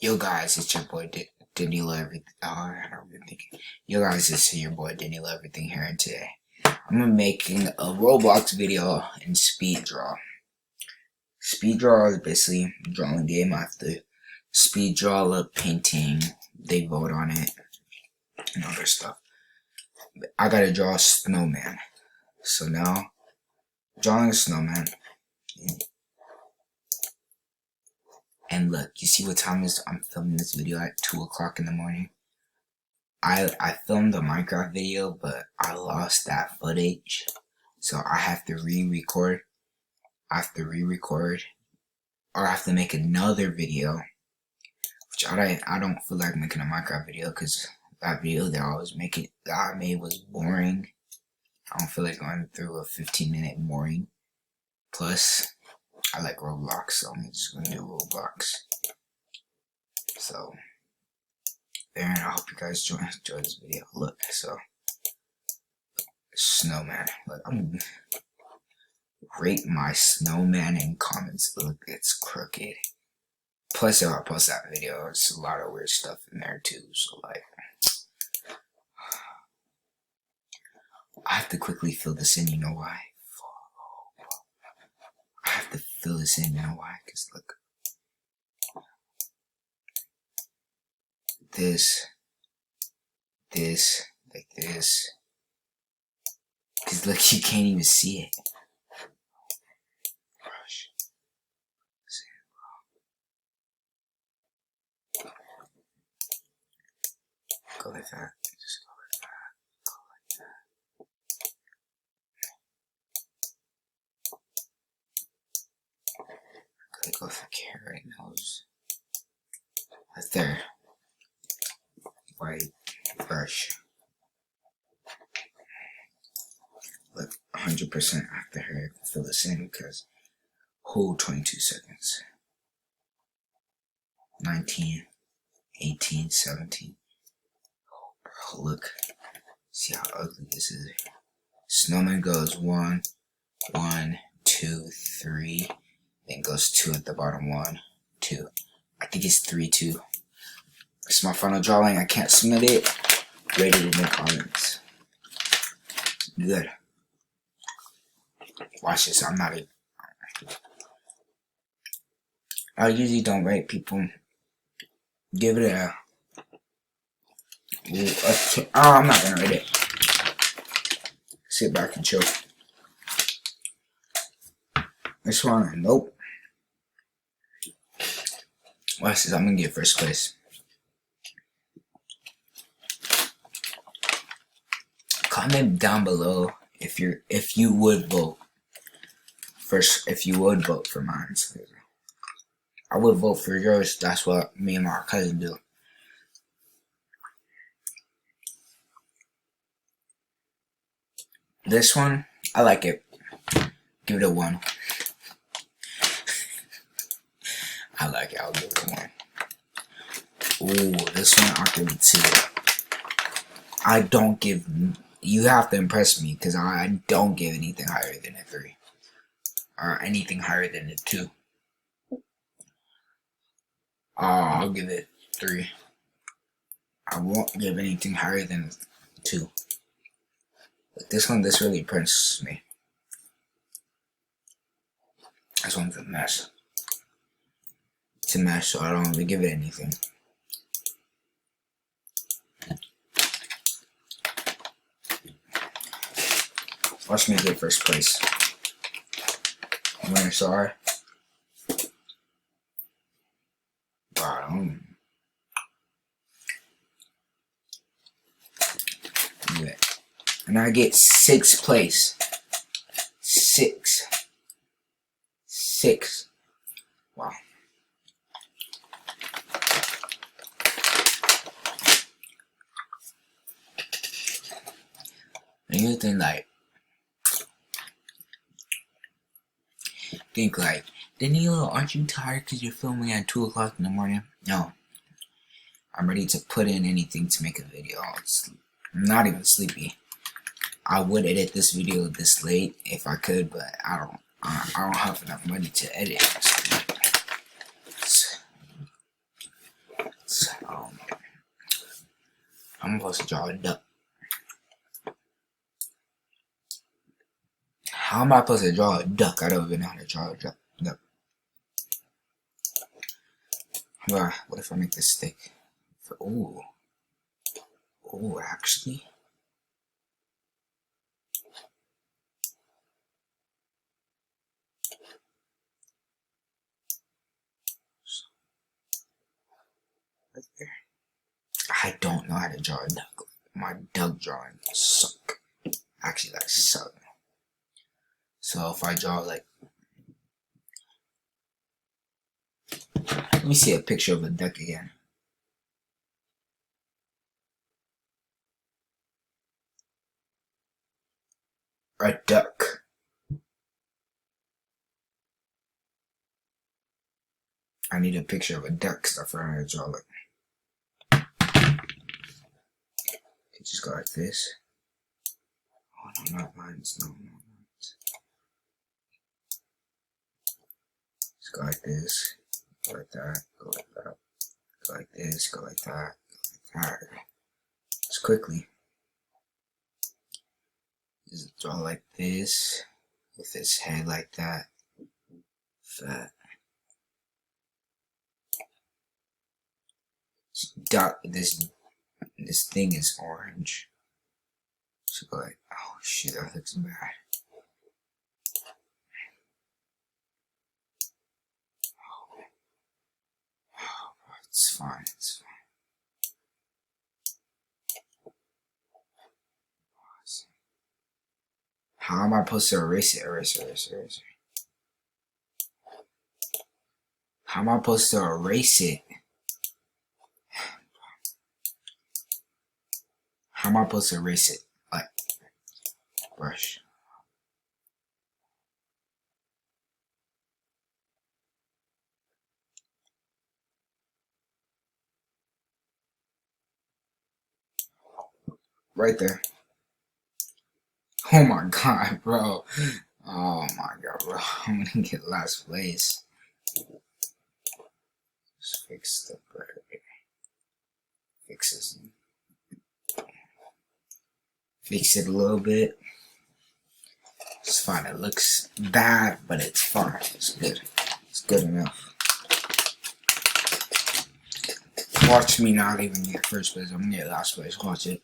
Yo guys, it's your boy Danilo Everything. Oh, I don't even think. Yo guys, it's your boy Danilo Everything here, and today I'm making a Roblox video in Speed Draw. Speed Draw is basically a drawing game. I have to speed draw a painting. They vote on it and other stuff. But I gotta draw a snowman. So now, drawing a snowman. And look, you see what time it is? I'm filming this video at 2 o'clock in the morning. I filmed a Minecraft video, but I lost that footage. So I have to re-record. I have to re-record. Or I have to make another video. Which I don't feel like making a Minecraft video, because that video that I made was boring. I don't feel like going through a 15-minute boring. Plus, I like Roblox, so I'm just gonna do Roblox. So, there, and I hope you guys enjoy this video. Look, so, snowman. Look, I'm gonna rate my snowman in comments. Look, it's crooked. Plus, if I post that video, there's a lot of weird stuff in there too. So, like, I have to quickly fill this in. You know why? I have to fill this in. You know why? Because look. This, like this. Because look, you can't even see it. Brush. Go like that. Just go like that. Go like that. Gotta go for carrot nose. Right there. White brush. Look, 100% after her. Fill this in because whole 22 seconds. 19, 18, 17. Oh, look. See how ugly this is. Snowman goes 1, 1, 2, 3. Then goes 2 at the bottom. 1, 2. I think it's 3, 2. It's my final drawing. I can't submit it. Rate it in the comments. Good. Watch this. I'm not even. I usually don't rate people. Give it a. Oh, I'm not gonna rate it. Sit back and chill. This one, nope. Watch this. I'm gonna get first place. Comment down below if you would vote for mine. I would vote for yours. That's what me and my cousin do. This one, I like it. Give it a 1. I like it. I'll give it a 1. Ooh, this one I'll give it 2. I don't give. You have to impress me, because I don't give anything higher than a 3. Or anything higher than a 2. I'll give it 3. I won't give anything higher than a 2. But this really impresses me. This one's a mess. It's a mess, so I don't really give it anything. Watch me get first place. Winner, sorry. Bottom. Yeah. And I get 6th place. 6. Wow. And you think like, Danilo, aren't you tired because you're filming at 2 o'clock in the morning? No. I'm ready to put in anything to make a video. I'm not even sleepy. I would edit this video this late if I could, but I don't have enough money to edit. I'm supposed to draw a duck. How am I supposed to draw a duck? I don't even know how to draw a duck. What if I make this stick? Ooh. Ooh, actually. Right there. I don't know how to draw a duck. My duck drawing suck. Actually, that suck. So if I draw like, let me see a picture of a duck again. A duck. I need a picture of a duck because I forgot how to draw like. Okay, just go like this. Oh no, not lines. No, not lines. Just go like this. Go like that. Go like that. Go like this. Go like that. Go like that. Just quickly. Just draw like this. With his head like that. Fat. Dot. This thing is orange. So go like, oh shit, that looks bad. It's fine. It's fine. How am I supposed to erase it? Erase. How am I supposed to erase it? How am I supposed to erase it? Like, brush. Right there. Oh my god, bro. Oh my god, bro. I'm gonna get last place. Just fix the bird. Fix it a little bit. It's fine. It looks bad, but it's fine. It's good. It's good enough. Watch me not even get first place. I'm gonna get last place. Watch it.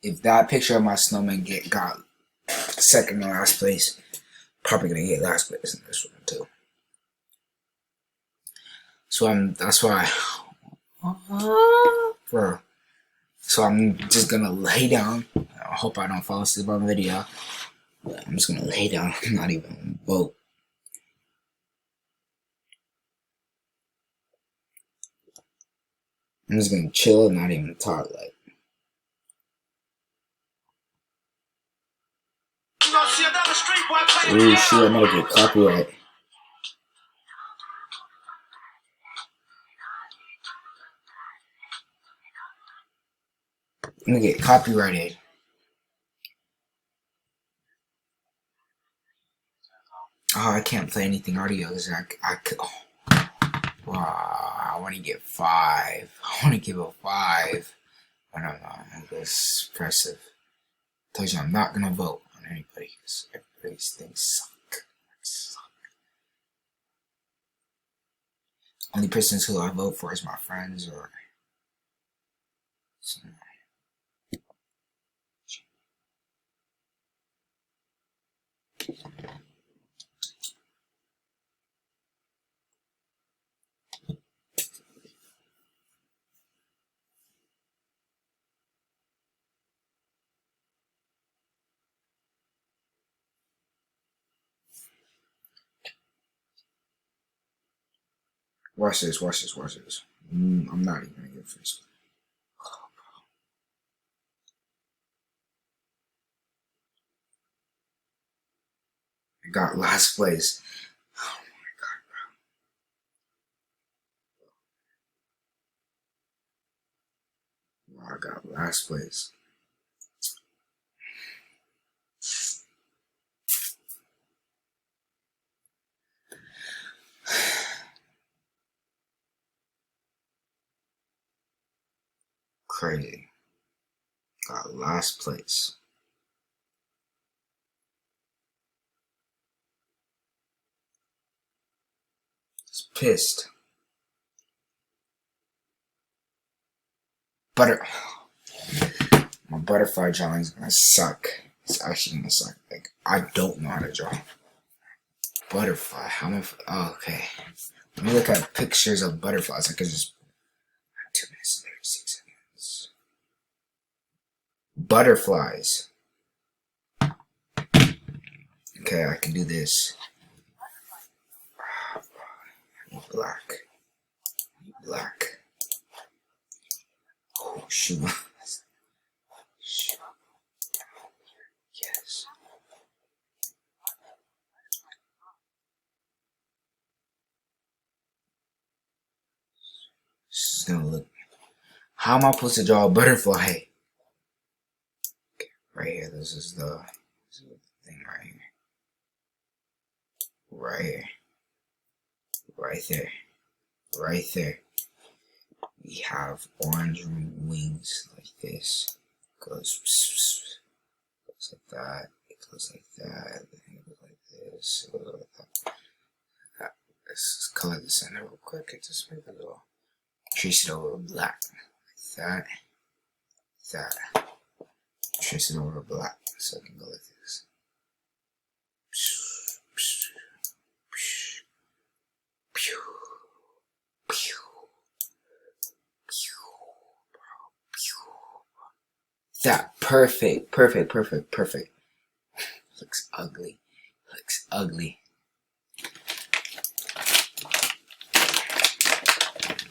If that picture of my snowman got second to last place, probably gonna get last place in this one too. So that's why, bro. So I'm just gonna lay down. I hope I don't fall asleep on video. But I'm just gonna lay down. I'm not even vote. I'm just gonna chill and not even talk. Like, ooh, shit, I'm gonna get copyright. I'm gonna get copyrighted. Oh, I can't play anything audio because I could. Oh. Wow, I want to get 5. I want to give a 5. I don't know. That's impressive. I told you I'm not gonna vote on anybody because everybody's things suck. Only persons who I vote for is my friends or. So, watch this. I'm not even gonna get first. I got last place. Oh my god, bro. Wow, I got last place. Crazy. Got last place. It's pissed. My butterfly drawing is gonna suck. It's actually gonna suck. Like, I don't know how to draw. Butterfly, how am I? Oh, okay. Let me look at pictures of butterflies. I could just 2 minutes and 36 seconds. Butterflies. Okay, I can do this. Black. Black. Oh, shoot. Yes. This is gonna look. How am I supposed to draw a butterfly? Okay, right here. This is the thing right here. Right here. Right there. Right there. We have orange wings like this. Goes like that. It goes like that. Then it goes like this. It goes like that. Let's just color this in real quick. It just make a little. Trace it over black. Like that. That. Trace it over black. So I can go like this. That perfect. Looks ugly. Looks ugly.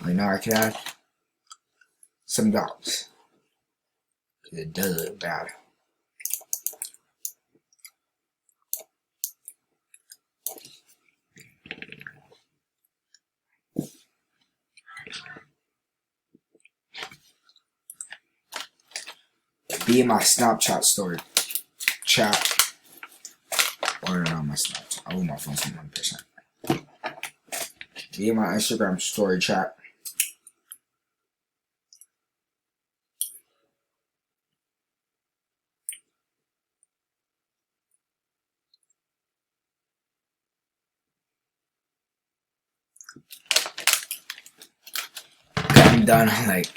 I know I could add some dots. Cause it does look bad. Be in my Snapchat story. Chat. Or not my Snapchat. Oh, my phone's on 1%. Be in my Instagram story chat. I'm done. Like,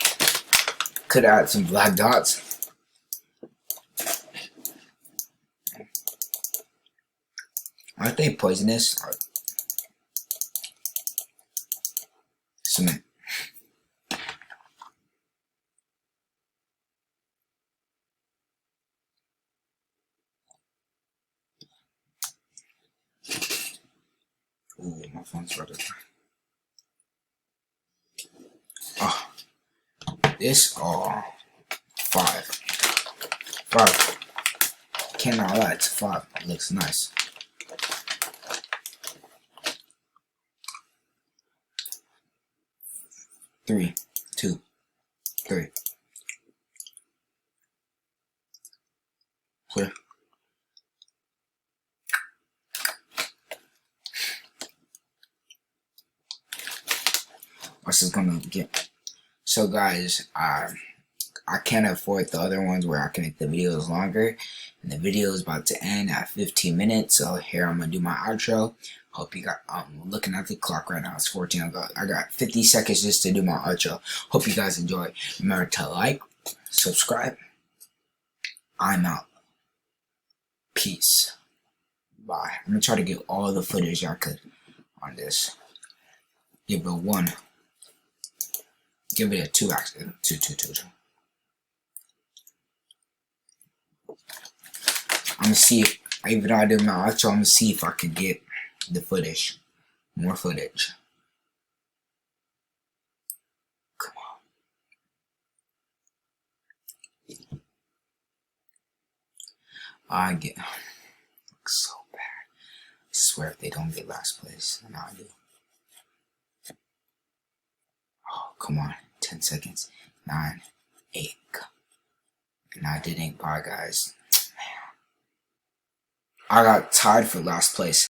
could add some black dots. Aren't they poisonous? Or cement. Ooh, my phone's about to die. Oh, this, oh, 5. 5. Cannot lie, it's 5. It looks nice. Three, 2, 3. Clear. What's this gonna get? So guys, I can't afford the other ones where I can make the videos longer. And the video is about to end at 15 minutes. So here I'm gonna do my outro. Hope you got. I'm looking at the clock right now. It's 14. I got 50 seconds just to do my outro. Hope you guys enjoy. Remember to like, subscribe. I'm out. Peace. Bye. I'm gonna try to get all the footage I could on this. Give it a 1. Give it a 2 actually. 2. I'm gonna see if, even though I did my outro, I'm gonna see if I could get the footage. More footage. Come on. I get. Looks so bad. I swear if they don't get last place, then I do. Oh, come on. 10 seconds. 9, 8. And I didn't. Bye, guys. I got tied for last place.